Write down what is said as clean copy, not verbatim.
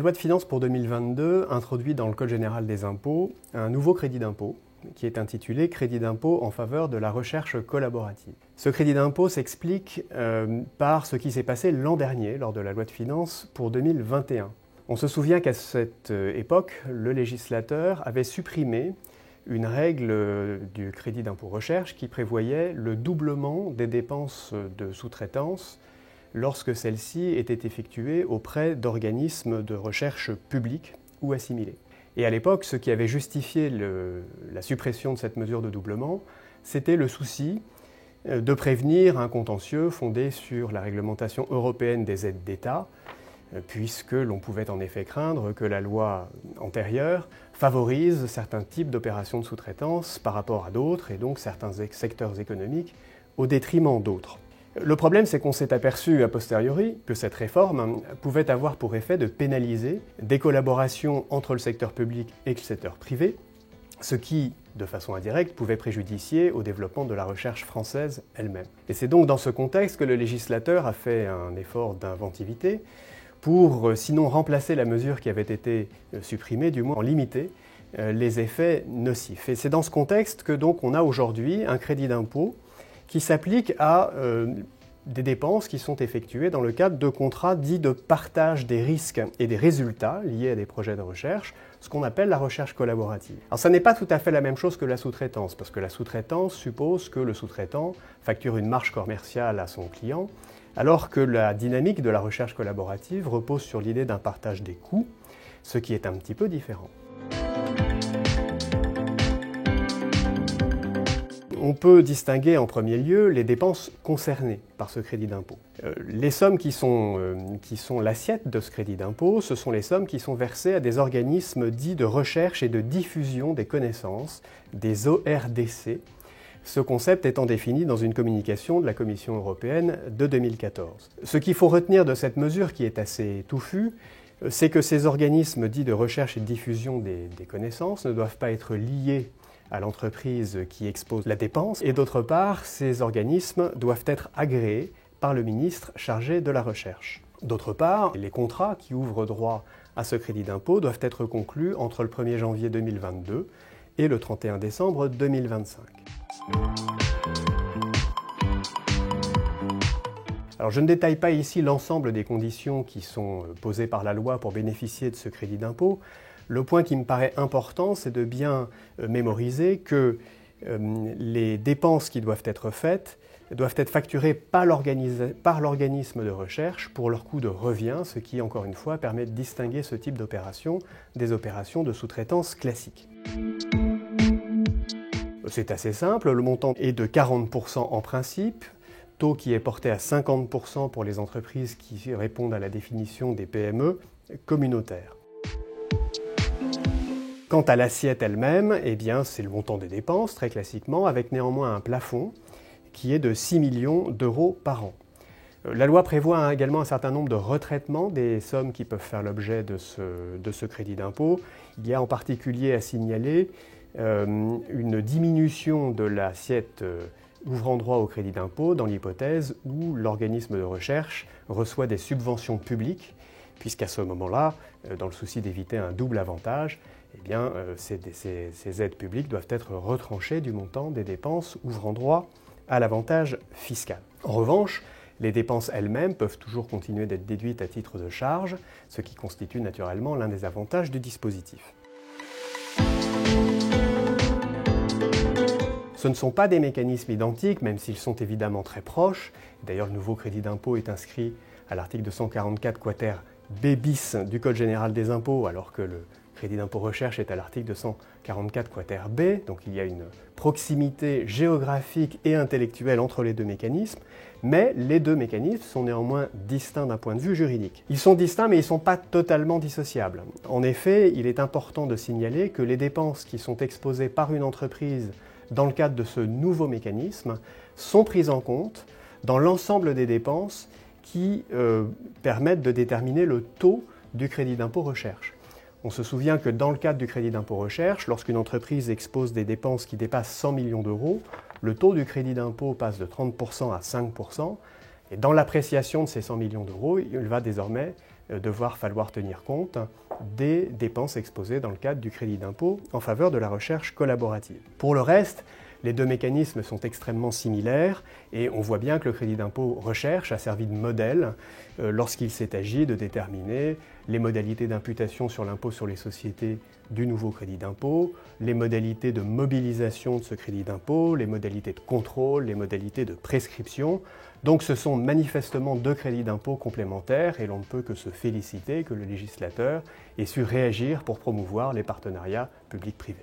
loi de finances pour 2022 introduit dans le Code général des impôts un nouveau crédit d'impôt qui est intitulé « Crédit d'impôt en faveur de la recherche collaborative ». Ce crédit d'impôt s'explique par ce qui s'est passé l'an dernier lors de la loi de finances pour 2021. On se souvient qu'à cette époque, le législateur avait supprimé une règle du crédit d'impôt recherche qui prévoyait le doublement des dépenses de sous-traitance lorsque celles-ci étaient effectuées auprès d'organismes de recherche publics ou assimilés. Et à l'époque, ce qui avait justifié la suppression de cette mesure de doublement, c'était le souci de prévenir un contentieux fondé sur la réglementation européenne des aides d'État, puisque l'on pouvait en effet craindre que la loi antérieure favorise certains types d'opérations de sous-traitance par rapport à d'autres, et donc certains secteurs économiques au détriment d'autres. Le problème, c'est qu'on s'est aperçu a posteriori que cette réforme pouvait avoir pour effet de pénaliser des collaborations entre le secteur public et le secteur privé, ce qui, de façon indirecte, pouvait préjudicier au développement de la recherche française elle-même. Et c'est donc dans ce contexte que le législateur a fait un effort d'inventivité pour, sinon remplacer la mesure qui avait été supprimée, du moins en limiter les effets nocifs. Et c'est dans ce contexte que donc on a aujourd'hui un crédit d'impôt qui s'applique à des dépenses qui sont effectuées dans le cadre de contrats dits de partage des risques et des résultats liés à des projets de recherche, ce qu'on appelle la recherche collaborative. Alors ça n'est pas tout à fait la même chose que la sous-traitance, parce que la sous-traitance suppose que le sous-traitant facture une marge commerciale à son client, alors que la dynamique de la recherche collaborative repose sur l'idée d'un partage des coûts, ce qui est un petit peu différent. On peut distinguer en premier lieu les dépenses concernées par ce crédit d'impôt. Les sommes qui sont l'assiette de ce crédit d'impôt, ce sont les sommes qui sont versées à des organismes dits de recherche et de diffusion des connaissances, des ORDC, ce concept étant défini dans une communication de la Commission européenne de 2014. Ce qu'il faut retenir de cette mesure qui est assez touffue, c'est que ces organismes dits de recherche et de diffusion des connaissances ne doivent pas être liés à l'entreprise qui expose la dépense, et d'autre part, ces organismes doivent être agréés par le ministre chargé de la recherche. D'autre part, les contrats qui ouvrent droit à ce crédit d'impôt doivent être conclus entre le 1er janvier 2022 et le 31 décembre 2025. Alors, je ne détaille pas ici l'ensemble des conditions qui sont posées par la loi pour bénéficier de ce crédit d'impôt. Le point qui me paraît important, c'est de bien mémoriser que les dépenses qui doivent être faites doivent être facturées par l'organisme de recherche pour leur coût de revient, ce qui, encore une fois, permet de distinguer ce type d'opération des opérations de sous-traitance classiques. C'est assez simple, le montant est de 40% en principe, taux qui est porté à 50% pour les entreprises qui répondent à la définition des PME communautaires. Quant à l'assiette elle-même, eh bien, c'est le montant des dépenses, très classiquement, avec néanmoins un plafond qui est de 6 millions d'euros par an. La loi prévoit également un certain nombre de retraitements des sommes qui peuvent faire l'objet de ce crédit d'impôt. Il y a en particulier à signaler une diminution de l'assiette ouvrant droit au crédit d'impôt dans l'hypothèse où l'organisme de recherche reçoit des subventions publiques, puisqu'à ce moment-là, dans le souci d'éviter un double avantage, eh bien, ces aides publiques doivent être retranchées du montant des dépenses ouvrant droit à l'avantage fiscal. En revanche, les dépenses elles-mêmes peuvent toujours continuer d'être déduites à titre de charge, ce qui constitue naturellement l'un des avantages du dispositif. Ce ne sont pas des mécanismes identiques, même s'ils sont évidemment très proches. D'ailleurs, le nouveau crédit d'impôt est inscrit à l'article 244 quater B bis du Code général des impôts, alors que le crédit d'impôt recherche est à l'article 244 quater B, donc il y a une proximité géographique et intellectuelle entre les deux mécanismes, mais les deux mécanismes sont néanmoins distincts d'un point de vue juridique. Ils sont distincts, mais ils ne sont pas totalement dissociables. En effet, il est important de signaler que les dépenses qui sont exposées par une entreprise dans le cadre de ce nouveau mécanisme sont prises en compte dans l'ensemble des dépenses qui permettent de déterminer le taux du crédit d'impôt recherche. On se souvient que dans le cadre du crédit d'impôt recherche, lorsqu'une entreprise expose des dépenses qui dépassent 100 millions d'euros, le taux du crédit d'impôt passe de 30% à 5%, et dans l'appréciation de ces 100 millions d'euros, il va désormais devoir falloir tenir compte des dépenses exposées dans le cadre du crédit d'impôt en faveur de la recherche collaborative. Pour le reste, les deux mécanismes sont extrêmement similaires et on voit bien que le crédit d'impôt recherche a servi de modèle lorsqu'il s'est agi de déterminer les modalités d'imputation sur l'impôt sur les sociétés du nouveau crédit d'impôt, les modalités de mobilisation de ce crédit d'impôt, les modalités de contrôle, les modalités de prescription. Donc ce sont manifestement deux crédits d'impôt complémentaires et l'on ne peut que se féliciter que le législateur ait su réagir pour promouvoir les partenariats public-privé.